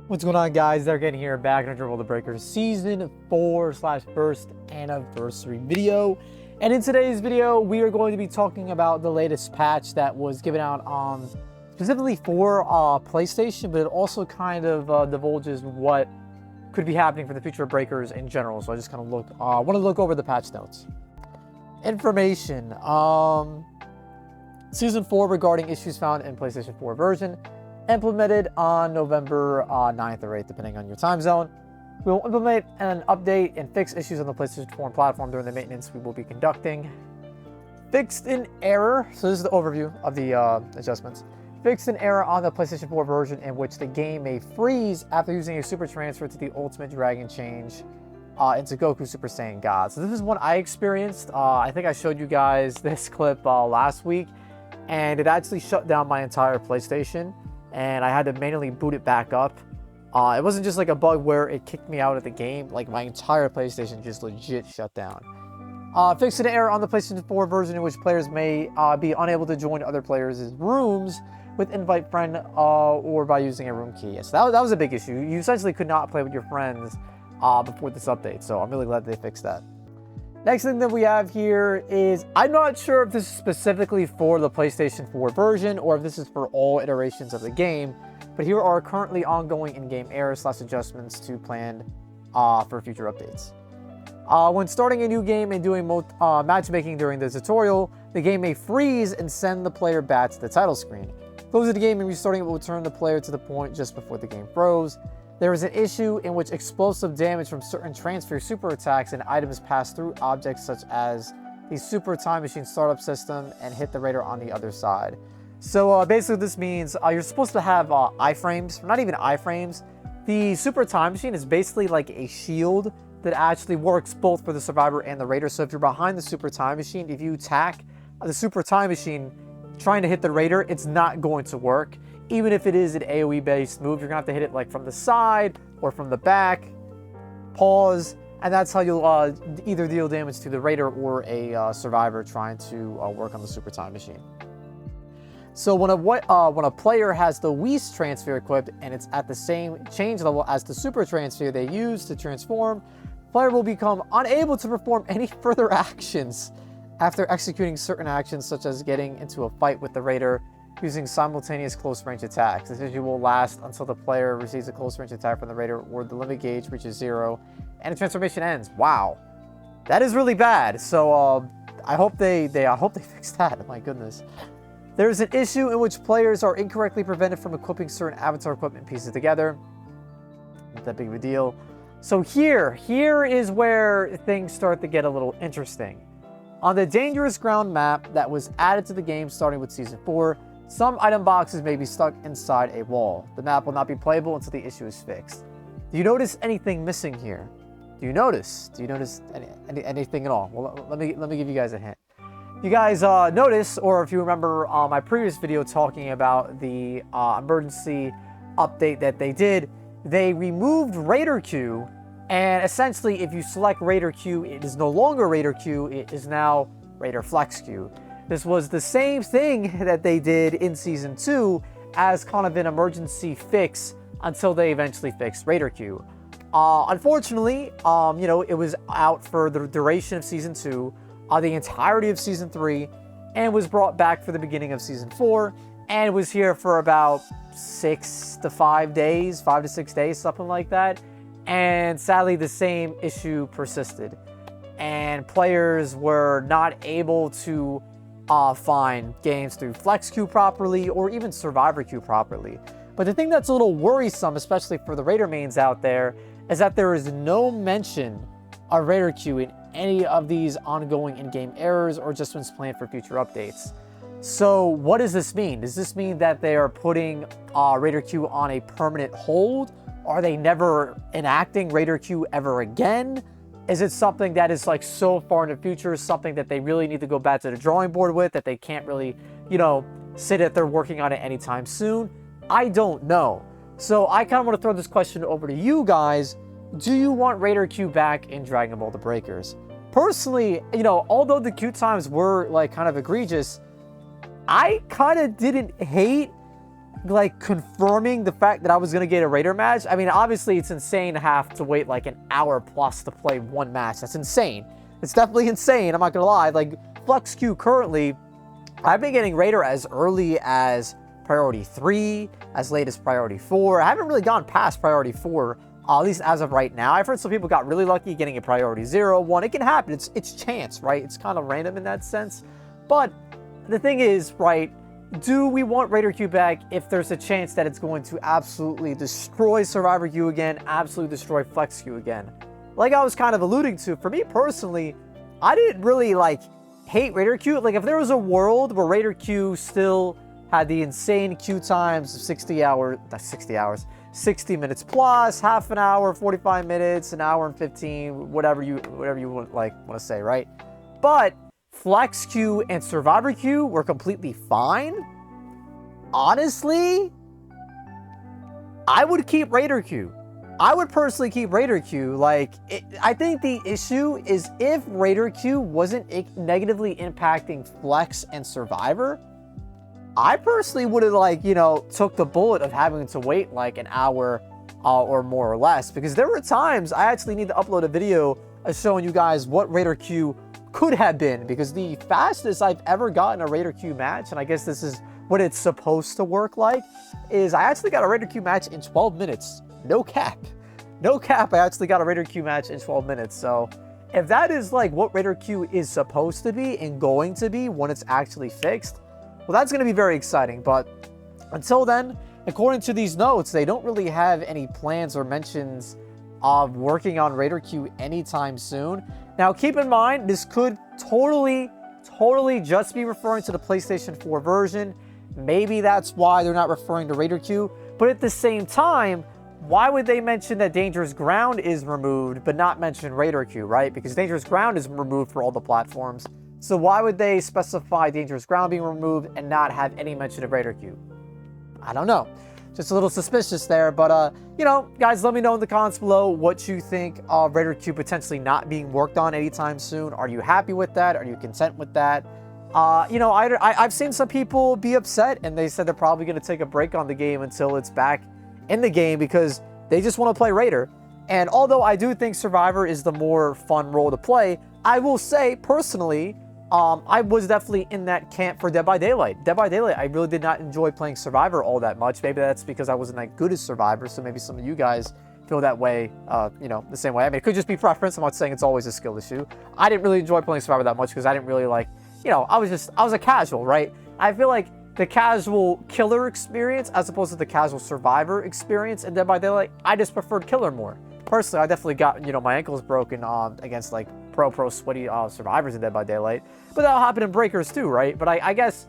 What's going on, guys? They're getting here back in Dribble the Breakers Season 4/first anniversary video. And in today's video, we are going to be talking about the latest patch that was given out on specifically for PlayStation, but it also kind of divulges what could be happening for the future of Breakers in general. So I just kind of wanted to look over the patch notes. Information. Season 4 regarding issues found in PlayStation 4 version. Implemented on November 9th or 8th, depending on your time zone. We will implement an update and fix issues on the PlayStation 4 platform during the maintenance we will be conducting. Fixed an error. So this is the overview of the adjustments. Fixed an error on the PlayStation 4 version in which the game may freeze after using a super transfer to the Ultimate Dragon change into Goku Super Saiyan God. So this is one I experienced. I think I showed you guys this clip last week, and it actually shut down my entire PlayStation. And I had to manually boot it back up. It wasn't just like a bug where it kicked me out of the game. Like, my entire PlayStation just legit shut down. Fixed an error on the PlayStation 4 version in which players may be unable to join other players' rooms with invite friend or by using a room key. Yes, that was a big issue. You essentially could not play with your friends before this update. So I'm really glad they fixed that. Next thing that we have here is, I'm not sure if this is specifically for the PlayStation 4 version or if this is for all iterations of the game, but here are currently ongoing in-game errors / adjustments to planned for future updates. When starting a new game and doing matchmaking during the tutorial, the game may freeze and send the player back to the title screen. Closing the game and restarting it will return the player to the point just before the game froze. There is an issue in which explosive damage from certain transfer super attacks and items pass through objects such as the Super Time Machine startup system and hit the Raider on the other side. So basically this means you're supposed to have iframes, not even iframes. The Super Time Machine is basically like a shield that actually works both for the Survivor and the Raider. So if you're behind the Super Time Machine, if you attack the Super Time Machine trying to hit the Raider, it's not going to work. Even if it is an AoE based move, you're gonna have to hit it like from the side or from the back, pause, and that's how you'll either deal damage to the Raider or a Survivor trying to work on the Super Time Machine. So when a player has the Whis transfer equipped and it's at the same change level as the Super Transfer they use to transform, the player will become unable to perform any further actions after executing certain actions such as getting into a fight with the Raider using simultaneous close range attacks. This issue will last until the player receives a close range attack from the Raider or the limit gauge reaches 0 and the transformation ends. Wow, that is really bad. So I hope they fix that. My goodness. There is an issue in which players are incorrectly prevented from equipping certain avatar equipment pieces together. Not that big of a deal. So here is where things start to get a little interesting. On the Dangerous Ground map that was added to the game starting with Season 4, some item boxes may be stuck inside a wall. The map will not be playable until the issue is fixed. Do you notice anything missing here? Do you notice anything at all? Well, let me give you guys a hint. You guys notice, or if you remember my previous video talking about the emergency update that they did, they removed Raider Q, and essentially if you select Raider Q, it is no longer Raider Q, it is now Raider Flex Q. This was the same thing that they did in Season 2 as kind of an emergency fix until they eventually fixed Raider Q. Unfortunately, it was out for the duration of Season 2, the entirety of Season 3, and was brought back for the beginning of Season 4, and was here for about 5 to 6 days, something like that. And sadly, the same issue persisted, and players were not able to find games through Flex Queue properly or even Survivor Queue properly. But the thing that's a little worrisome, especially for the Raider mains out there, is that there is no mention of Raider Queue in any of these ongoing in-game errors or adjustments planned for future updates. So what does this mean? Does this mean that they are putting Raider Queue on a permanent hold? Are they never enacting Raider Queue ever again? Is it something that is like so far in the future, something that they really need to go back to the drawing board with, that they can't really, say that they're working on it anytime soon? I don't know. So I kind of want to throw this question over to you guys. Do you want Raider Q back in Dragon Ball the Breakers? Personally, although the queue times were like kind of egregious, I kind of didn't hate like confirming the fact that I was going to get a Raider match. I mean, obviously it's insane to have to wait like an hour plus to play one match. That's insane. It's definitely insane. I'm not going to lie. Like Flex Q currently, I've been getting Raider as early as Priority 3, as late as Priority 4. I haven't really gone past Priority 4, at least as of right now. I've heard some people got really lucky getting a Priority 0, 1. It can happen. It's chance, right? It's kind of random in that sense. But the thing is, right, do we want Raider Q back if there's a chance that it's going to absolutely destroy Survivor Q again, absolutely destroy Flex Q again? Like I was kind of alluding to, for me personally, I didn't really like hate Raider Q. Like if there was a world where Raider Q still had the insane queue times of 60 minutes plus, half an hour, 45 minutes, an hour and 15, whatever you want to say, right? But Flex Q and Survivor Q were completely fine. Honestly, I would keep Raider Q. I would personally keep Raider Q. Like, I think the issue is if Raider Q wasn't negatively impacting Flex and Survivor, I personally would have, like, you know, took the bullet of having to wait like an hour or more or less, because there were times I actually need to upload a video showing you guys what Raider Q could have been, because the fastest I've ever gotten a Raider Q match, and I guess this is what it's supposed to work like, is I actually got a Raider Q match in 12 minutes. No cap. No cap, I actually got a Raider Q match in 12 minutes. So if that is like what Raider Q is supposed to be and going to be when it's actually fixed, well, that's going to be very exciting. But until then, according to these notes, they don't really have any plans or mentions of working on Raider Q anytime soon. Now, keep in mind, this could totally just be referring to the PlayStation 4 version. Maybe that's why they're not referring to Raider Q. But at the same time, why would they mention that Dangerous Ground is removed, but not mention Raider Q, right? Because Dangerous Ground is removed for all the platforms. So why would they specify Dangerous Ground being removed and not have any mention of Raider Q? I don't know. Just a little suspicious there. But, you know, guys, let me know in the comments below what you think of Raider Q potentially not being worked on anytime soon. Are you happy with that? Are you content with that? You know, I've seen some people be upset, and they said they're probably going to take a break on the game until it's back in the game because they just want to play Raider. And although I do think Survivor is the more fun role to play, I will say, personally, I was definitely in that camp for Dead by Daylight. Dead by Daylight, I really did not enjoy playing Survivor all that much. Maybe that's because I wasn't that good as Survivor, so maybe some of you guys feel that way, you know, the same way. I mean, it could just be preference. I'm not saying it's always a skill issue. I didn't really enjoy playing Survivor that much because I didn't really like, you know, I was a casual, right? I feel like the casual killer experience as opposed to the casual survivor experience in Dead by Daylight, I just preferred killer more. Personally, I definitely got, you know, my ankles broken against like pro sweaty survivors in Dead by Daylight. But that'll happen in Breakers too, right? But I guess,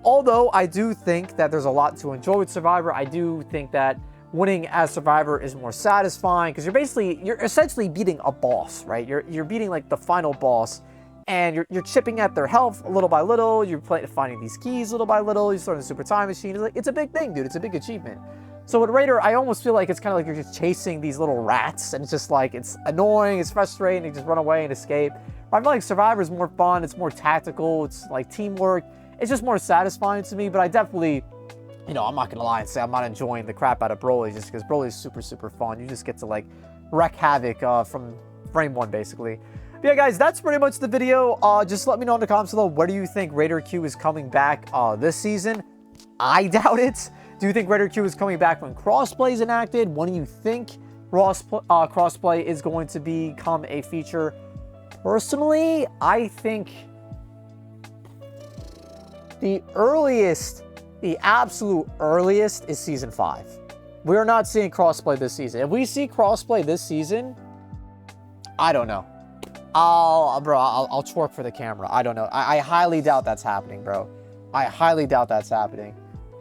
although I do think that there's a lot to enjoy with Survivor, I do think that winning as Survivor is more satisfying because you're essentially beating a boss, right? You're beating like the final boss, and you're chipping at their health little by little. You're finding these keys little by little. You're starting the super time machine. It's a big thing, dude. It's a big achievement. So with Raider, I almost feel like it's kind of like you're just chasing these little rats, and it's just like, it's annoying, it's frustrating, you just run away and escape. But I feel like Survivor is more fun, it's more tactical, it's like teamwork. It's just more satisfying to me, but I definitely, you know, I'm not gonna lie and say I'm not enjoying the crap out of Broly just because Broly is super, super fun. You just get to like wreak havoc from frame one, basically. But yeah, guys, that's pretty much the video. Just let me know in the comments below, where do you think Raider Q is coming back this season? I doubt it. Do you think Raider Q is coming back when crossplay is enacted? When do you think crossplay is going to become a feature? Personally, I think the absolute earliest is Season 5. We are not seeing crossplay this season. If we see crossplay this season, I don't know. I'll twerk for the camera. I don't know. I highly doubt that's happening, bro. I highly doubt that's happening.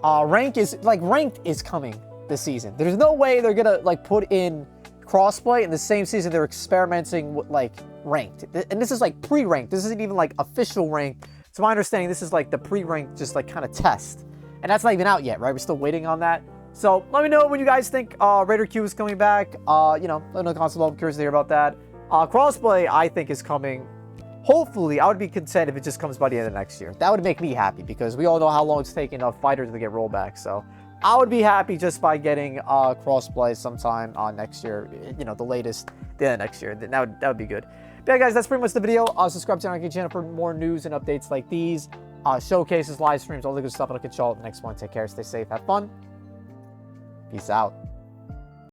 Ranked is coming this season. There's no way they're gonna like put in crossplay in the same season they're experimenting with like ranked. And this is like pre-ranked. This isn't even like official ranked. To my understanding, this is like the pre-ranked, just like kind of test. And that's not even out yet, right? We're still waiting on that. So let me know when you guys think Raider Q is coming back. You know, let me know in the comments below. I'm curious to hear about that. Crossplay, I think, is coming hopefully, I would be content if it just comes by the end of next year. That would make me happy because we all know how long it's taken fighters to get rollbacks. So I would be happy just by getting crossplay sometime next year. You know, the latest, the end of next year. That would be good. But yeah, guys, that's pretty much the video. Subscribe to the Ironcane channel for more news and updates like these. Showcases, live streams, all the good stuff. And I'll catch you all in the next one. Take care, stay safe, have fun. Peace out.